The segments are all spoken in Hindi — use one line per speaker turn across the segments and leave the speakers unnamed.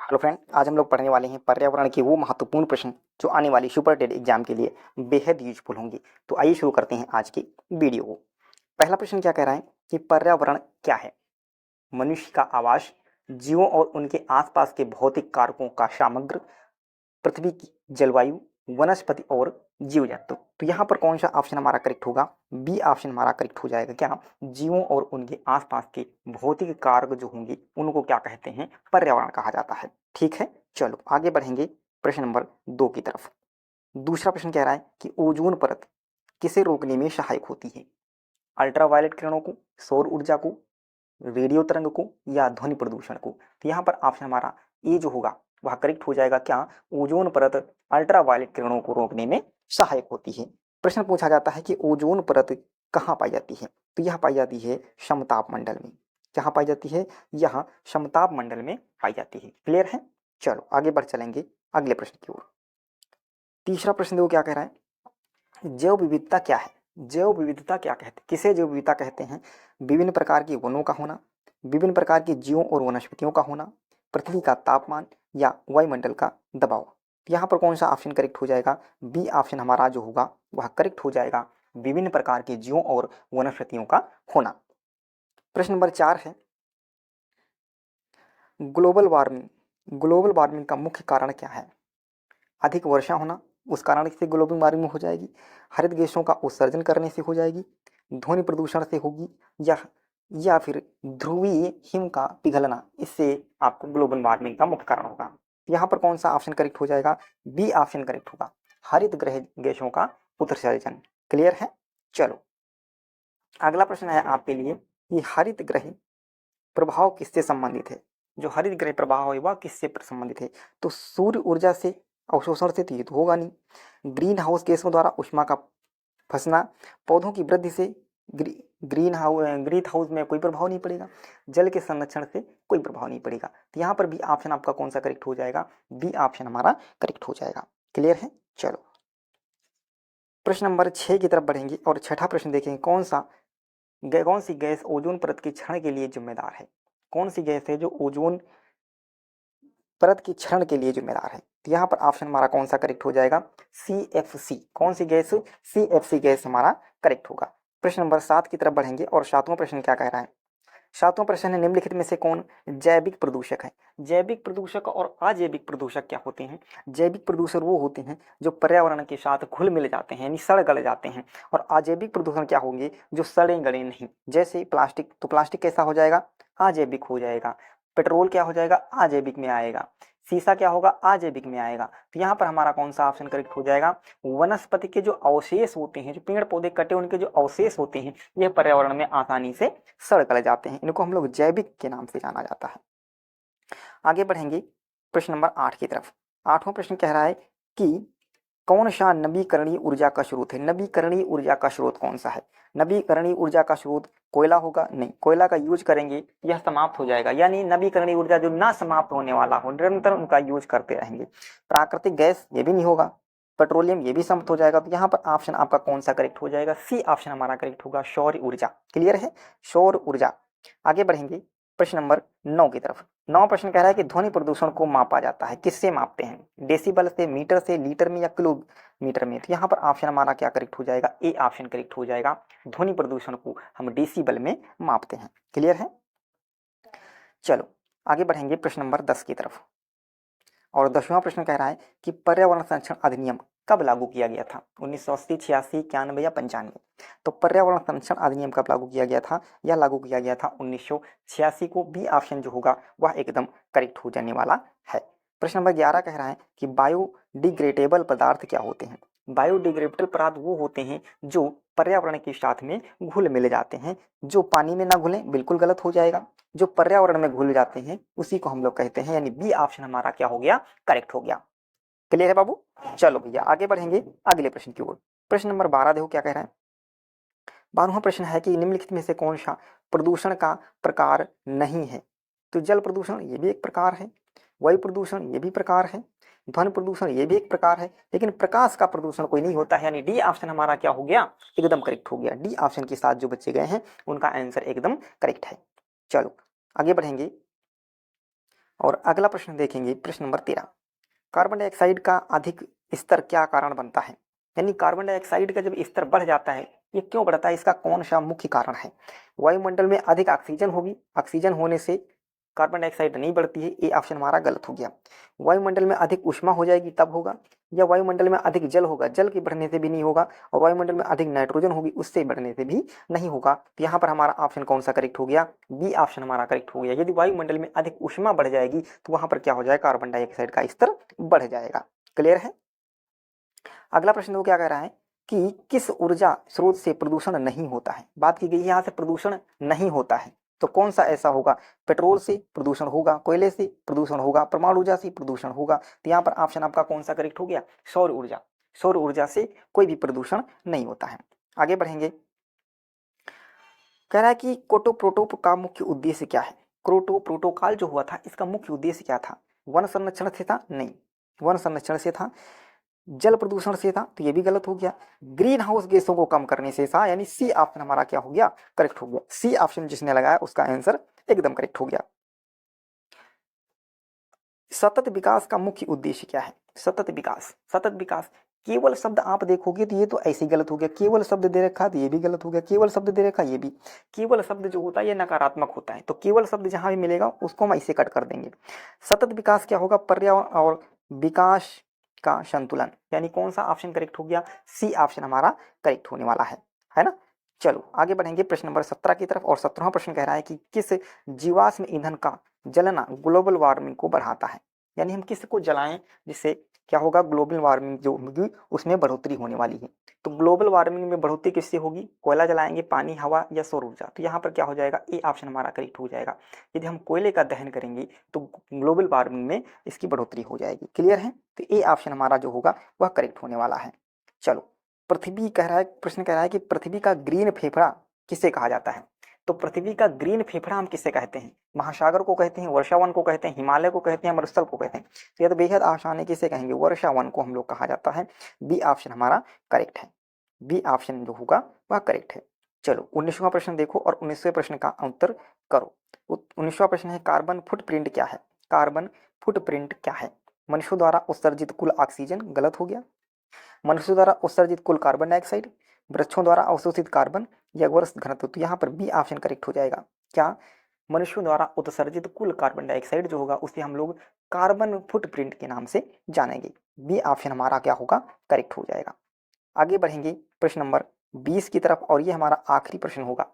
हेलो फ्रेंड, आज हम लोग पढ़ने वाले हैं पर्यावरण के वो महत्वपूर्ण प्रश्न जो आने वाली सुपर टेट एग्जाम के लिए बेहद यूजफुल होंगे। तो आइए शुरू करते हैं आज की वीडियो को। पहला प्रश्न क्या कह रहा है कि पर्यावरण क्या है? मनुष्य का आवास, जीवों और उनके आसपास के भौतिक कारकों का समग्र, पृथ्वी की जलवायु, वनस्पति और जीव जंतु। तो यहाँ पर कौन सा ऑप्शन हमारा करेक्ट होगा? बी ऑप्शन हमारा करेक्ट हो जाएगा। क्या? जीवों और उनके आसपास के भौतिक कारक जो होंगे उनको क्या कहते हैं? पर्यावरण कहा जाता है। ठीक है, चलो आगे बढ़ेंगे प्रश्न नंबर 2 की तरफ। दूसरा प्रश्न कह रहा है कि ओजोन परत किसे रोकने में सहायक होती है? अल्ट्रावायलेट किरणों को, सौर ऊर्जा को, रेडियो तरंग को या ध्वनि प्रदूषण को? तो यहाँ पर ऑप्शन हमारा ए जो होगा वह करेक्ट हो जाएगा। क्या? ओजोन परत अल्ट्रावायलेट किरणों को रोकने में सहायक होती है। प्रश्न पूछा जाता है कि ओजोन परत कहाँ पाई जाती है? तो यह पाई जाती है समताप मंडल में। कहाँ पाई जाती है? यह समताप मंडल में पाई जाती है। क्लियर है? चलो आगे बढ़ चलेंगे अगले प्रश्न की ओर। तीसरा प्रश्न देखो क्या कह रहा है। जैव विविधता क्या है? जैव विविधता क्या कहते हैं? किसे जैव विविधता कहते हैं? विभिन्न प्रकार के वनों का होना, विभिन्न प्रकार के जीवों और वनस्पतियों का होना, पृथ्वी का तापमान या वायुमंडल का दबाव। यहाँ पर कौन सा ऑप्शन करेक्ट हो जाएगा? बी ऑप्शन हमारा जो होगा वह करेक्ट हो जाएगा, विभिन्न प्रकार के जीवों और वनस्पतियों का होना। प्रश्न नंबर 4 है, ग्लोबल वार्मिंग। ग्लोबल वार्मिंग का मुख्य कारण क्या है? अधिक वर्षा होना, उस कारण से ग्लोबल वार्मिंग हो जाएगी। हरित गैसों का उत्सर्जन करने से हो जाएगी, ध्वनि प्रदूषण से होगी, या फिर ध्रुवीय हिम का पिघलना, इससे आपको ग्लोबल वार्मिंग का मुख्य कारण होगा। यहाँ पर कौन सा ऑप्शन करेक्ट हो जाएगा? बी ऑप्शन करेक्ट होगा, हरित ग्रह गैसों का उत्सर्जन। क्लियर है? चलो अगला प्रश्न है आपके लिए कि हरित ग्रह प्रभाव किससे संबंधित है? जो हरित ग्रह प्रभाव है वह किससे संबंधित है? तो सूर्य ऊर्जा से, अवशोषण से तो ये तो होगा नहीं। ग्रीन हाउस गैसों द्वारा उष्मा का फंसना, पौधों की वृद्धि से, ग्रीन हाउस में कोई प्रभाव नहीं पड़ेगा, जल के संरक्षण से कोई प्रभाव नहीं पड़ेगा। तो यहाँ पर भी ऑप्शन आपका कौन सा करेक्ट हो जाएगा? बी ऑप्शन हमारा करेक्ट हो जाएगा। क्लियर है? चलो प्रश्न नंबर 6 की तरफ बढ़ेंगे और छठा प्रश्न देखेंगे। कौन सी गैस ओजोन परत के क्षरण के लिए जिम्मेदार है? कौन सी गैस है जो ओजोन परत की क्षरण के लिए जिम्मेदार है? तो यहाँ पर ऑप्शन हमारा कौन सा करेक्ट हो जाएगा? CFC। कौन सी गैस? CFC गैस हमारा करेक्ट होगा। प्रश्न नंबर 7 की तरफ बढ़ेंगे और सातवां प्रश्न क्या कह रहा है? सातवां प्रश्न है, निम्नलिखित में से कौन जैविक प्रदूषक है? जैविक प्रदूषक और अजैविक प्रदूषक क्या होते हैं? जैविक प्रदूषक वो होते हैं जो पर्यावरण के साथ घुल मिल जाते हैं, यानी सड़ गल जाते हैं। और अजैविक प्रदूषण क्या होंगे? जो सड़े गले नहीं। जैसे प्लास्टिक, तो प्लास्टिक कैसा हो जाएगा? अजैविक हो जाएगा। पेट्रोल क्या हो जाएगा? अजैविक में आएगा। शीशा क्या होगा? अजैविक में आएगा। तो यहाँ पर हमारा कौन सा ऑप्शन करेक्ट हो जाएगा? वनस्पति के जो अवशेष होते हैं, जो पेड़ पौधे कटे उनके जो अवशेष होते हैं, यह पर्यावरण में आसानी से सड़ गल जाते हैं। इनको हम लोग जैविक के नाम से जाना जाता है। आगे बढ़ेंगे प्रश्न नंबर 8 की तरफ। आठवां प्रश्न कह रहा है कि कौन सा नवीकरणीय ऊर्जा का स्रोत है? नवीकरणीय ऊर्जा का स्रोत कौन सा है? नवीकरणीय ऊर्जा का स्रोत कोयला होगा? नहीं, कोयला का यूज करेंगे यह समाप्त हो जाएगा, यानी नवीकरणीय ऊर्जा जो ना समाप्त होने वाला हो, निरंतर उनका यूज करते रहेंगे। प्राकृतिक गैस ये भी नहीं होगा, पेट्रोलियम ये भी समाप्त हो जाएगा। तो यहाँ पर ऑप्शन आपका कौन सा करेक्ट हो जाएगा? सी ऑप्शन हमारा करेक्ट होगा, सौर ऊर्जा। क्लियर है? सौर ऊर्जा। आगे बढ़ेंगे प्रश्न नंबर 9 की तरफ। 9 प्रश्न कह रहा है कि ध्वनि प्रदूषण को मापा जाता है, किससे मापते हैं? डेसिबल से, मीटर से, लीटर में या किलोमीटर में? तो यहाँ पर ऑप्शन हमारा क्या करेक्ट हो जाएगा? ए ऑप्शन करेक्ट हो जाएगा, ध्वनि प्रदूषण को हम डेसिबल में मापते हैं। क्लियर है? चलो आगे बढ़ेंगे प्रश्न नंबर 10 की तरफ। और 10वां प्रश्न कह रहा है कि पर्यावरण संरक्षण अधिनियम कब लागू किया गया था? 1980, 86, 91 या 95? तो पर्यावरण संरक्षण अधिनियम कब लागू किया गया था? यह लागू किया गया था 1986 को। बी ऑप्शन जो होगा वह एकदम करेक्ट हो जाने वाला है। प्रश्न नंबर 11 कह रहा है कि बायोडिग्रेडेबल पदार्थ क्या होते हैं? बायोडिग्रेडेबल पदार्थ वो होते हैं जो पर्यावरण के साथ में घुल मिल जाते हैं। जो पानी में ना घुलें बिल्कुल गलत हो जाएगा, जो पर्यावरण में घुल जाते हैं उसी को हम लोग कहते हैं, यानी बी ऑप्शन हमारा क्या हो गया? करेक्ट हो गया। क्लियर है बाबू? चलो भैया आगे बढ़ेंगे अगले प्रश्न की ओर। प्रश्न नंबर 12 देखो क्या कह रहा है। 12वां प्रश्न है कि निम्नलिखित में से कौन सा प्रदूषण का प्रकार नहीं है? तो जल प्रदूषण ये भी एक प्रकार है, वायु प्रदूषण ये भी प्रकार है, ध्वनि प्रदूषण ये भी एक प्रकार है, लेकिन प्रकाश का प्रदूषण कोई नहीं होता है, यानी डी ऑप्शन हमारा क्या हो गया? एकदम करेक्ट हो गया। डी ऑप्शन के साथ जो बच्चे गए हैं उनका आंसर एकदम करेक्ट है। चलो आगे बढ़ेंगे और अगला प्रश्न देखेंगे, प्रश्न नंबर 13, कार्बन डाइऑक्साइड का अधिक स्तर क्या कारण बनता है? यानी कार्बन डाइऑक्साइड का जब स्तर बढ़ जाता है, ये क्यों बढ़ता है, इसका कौन सा मुख्य कारण है? वायुमंडल में अधिक ऑक्सीजन होगी, ऑक्सीजन होने से कार्बन डाइऑक्साइड नहीं बढ़ती है, ये ऑप्शन हमारा गलत हो गया। वायुमंडल में अधिक ऊष्मा हो जाएगी तब होगा, या वायुमंडल में अधिक जल होगा, जल के बढ़ने से भी नहीं होगा, और वायुमंडल में अधिक नाइट्रोजन होगी, उससे बढ़ने से भी नहीं होगा। तो यहाँ पर हमारा ऑप्शन कौन सा करेक्ट हो गया? बी ऑप्शन हमारा करेक्ट हो गया। यदि वायुमंडल में अधिक ऊष्मा बढ़ जाएगी तो वहां पर क्या हो जाएगा? कार्बन डाइऑक्साइड का स्तर बढ़ जाएगा। क्लियर है? अगला प्रश्न वो क्या कह रहा है कि किस ऊर्जा स्रोत से प्रदूषण नहीं होता है? बात की गई है यहाँ से प्रदूषण नहीं होता है, तो कौन सा ऐसा होगा? पेट्रोल से प्रदूषण होगा, कोयले से प्रदूषण होगा, परमाणु ऊर्जा से प्रदूषण होगा। तो यहाँ पर ऑप्शन आपका कौन सा करेक्ट हो गया? सौर ऊर्जा। सौर ऊर्जा से कोई भी प्रदूषण नहीं होता है। आगे बढ़ेंगे, कह रहा है कि क्योटो प्रोटोकॉल का मुख्य उद्देश्य क्या है? क्योटो प्रोटोकॉल जो हुआ था, इसका मुख्य उद्देश्य क्या था? वन संरक्षण से था? नहीं, वन संरक्षण से था। जल प्रदूषण से था? तो ये भी गलत हो गया। ग्रीन हाउस गैसों को कम करने से था, यानी सी ऑप्शन हमारा क्या हो गया? करेक्ट हो गया। सी ऑप्शन जिसने लगाया उसका आंसर एकदम करेक्ट हो गया। सतत विकास का मुख्य उद्देश्य क्या है? सतत विकास, सतत विकास, केवल शब्द आप देखोगे तो ये तो ऐसे ही गलत हो गया। केवल शब्द दे रखा तो ये भी गलत हो गया। केवल शब्द दे रखा ये भी। केवल शब्द जो होता है ये नकारात्मक होता है, तो केवल शब्द जहां भी मिलेगा उसको हम ऐसे कट कर देंगे। सतत विकास क्या होगा? पर्यावरण और विकास का संतुलन, यानी कौन सा ऑप्शन करेक्ट हो गया? सी ऑप्शन हमारा करेक्ट होने वाला है ना। चलो आगे बढ़ेंगे प्रश्न नंबर 17 की तरफ, और 17वां प्रश्न कह रहा है कि किस जीवाश्म ईंधन का जलना ग्लोबल वार्मिंग को बढ़ाता है? यानी हम किसको जलाएं जिससे क्या होगा? ग्लोबल वार्मिंग जो होगी उसमें बढ़ोतरी होने वाली है। तो ग्लोबल वार्मिंग में बढ़ोतरी किससे होगी? कोयला जलाएंगे, पानी, हवा या सौर ऊर्जा? तो यहाँ पर क्या हो जाएगा? ए ऑप्शन हमारा करेक्ट हो जाएगा। यदि हम कोयले का दहन करेंगे तो ग्लोबल वार्मिंग में इसकी बढ़ोतरी हो जाएगी। क्लियर है? तो ए ऑप्शन हमारा जो होगा वह करेक्ट होने वाला है। चलो, पृथ्वी कह रहा है, प्रश्न कह रहा है कि पृथ्वी का ग्रीन फेफड़ा किसे कहा जाता है? तो पृथ्वी का ग्रीन फेफड़ा हम किसे कहते हैं? महासागर को कहते हैं, वर्षावन को कहते हैं, हिमालय को कहते हैं, मरुस्थल को कहते हैं? तो यह तो बेहद आसान है, किसे कहेंगे? वर्षावन को हम लोग कहा जाता है। बी ऑप्शन हमारा करेक्ट है। बी ऑप्शन जो होगा वह करेक्ट है। चलो 19वां प्रश्न देखो और 19वें प्रश्न का उत्तर करो। 19वां प्रश्न है, कार्बन फुटप्रिंट क्या है? कार्बन फुटप्रिंट क्या है? मनुष्यों द्वारा उत्सर्जित कुल ऑक्सीजन, गलत हो गया। मनुष्यों द्वारा उत्सर्जित कुल कार्बन डाइऑक्साइड, वृक्षों द्वारा अवशोषित कार्बन, या वर्ष घनत्व? तो यहाँ पर बी ऑप्शन करेक्ट हो जाएगा। क्या? मनुष्यों द्वारा उत्सर्जित कुल कार्बन डाइऑक्साइड जो होगा उसे हम लोग कार्बन फुटप्रिंट के नाम से जानेंगे। बी ऑप्शन हमारा क्या होगा? करेक्ट हो जाएगा। आगे बढ़ेंगे प्रश्न नंबर 20 की तरफ, और ये हमारा आखिरी प्रश्न होगा।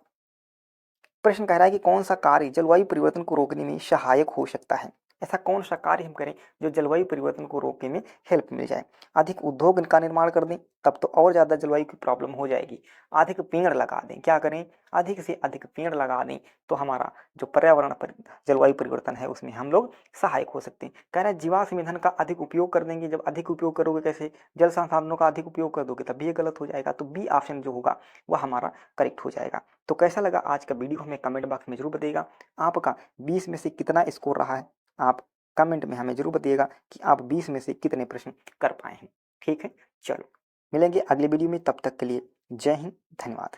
प्रश्न कह रहा है कि कौन सा कार्य जलवायु परिवर्तन को रोकने में सहायक हो सकता है? ऐसा कौन सा कार्य हम करें जो जलवायु परिवर्तन को रोकने में हेल्प मिल जाए? अधिक उद्योग का निर्माण कर दें, तब तो और ज़्यादा जलवायु की प्रॉब्लम हो जाएगी। अधिक पेड़ लगा दें, क्या करें? अधिक से अधिक पेड़ लगा दें, तो हमारा जो पर्यावरण पर जलवायु परिवर्तन है उसमें हम लोग सहायक हो सकते हैं। कह रहे हैं जीवाश्म ईंधन का अधिक उपयोग कर देंगे। जब अधिक उपयोग करोगे कैसे? जल संसाधनों का अधिक उपयोग कर दोगे, तब भी ये गलत हो जाएगा। तो बी ऑप्शन जो होगा वह हमारा करेक्ट हो जाएगा। तो कैसा लगा आज का वीडियो हमें कमेंट बॉक्स में जरूर बताइएगा। आपका 20 में से कितना स्कोर रहा है? आप कमेंट में हमें जरूर बताइएगा कि आप 20 में से कितने प्रश्न कर पाए हैं। ठीक है, चलो मिलेंगे अगले वीडियो में, तब तक के लिए जय हिंद, धन्यवाद।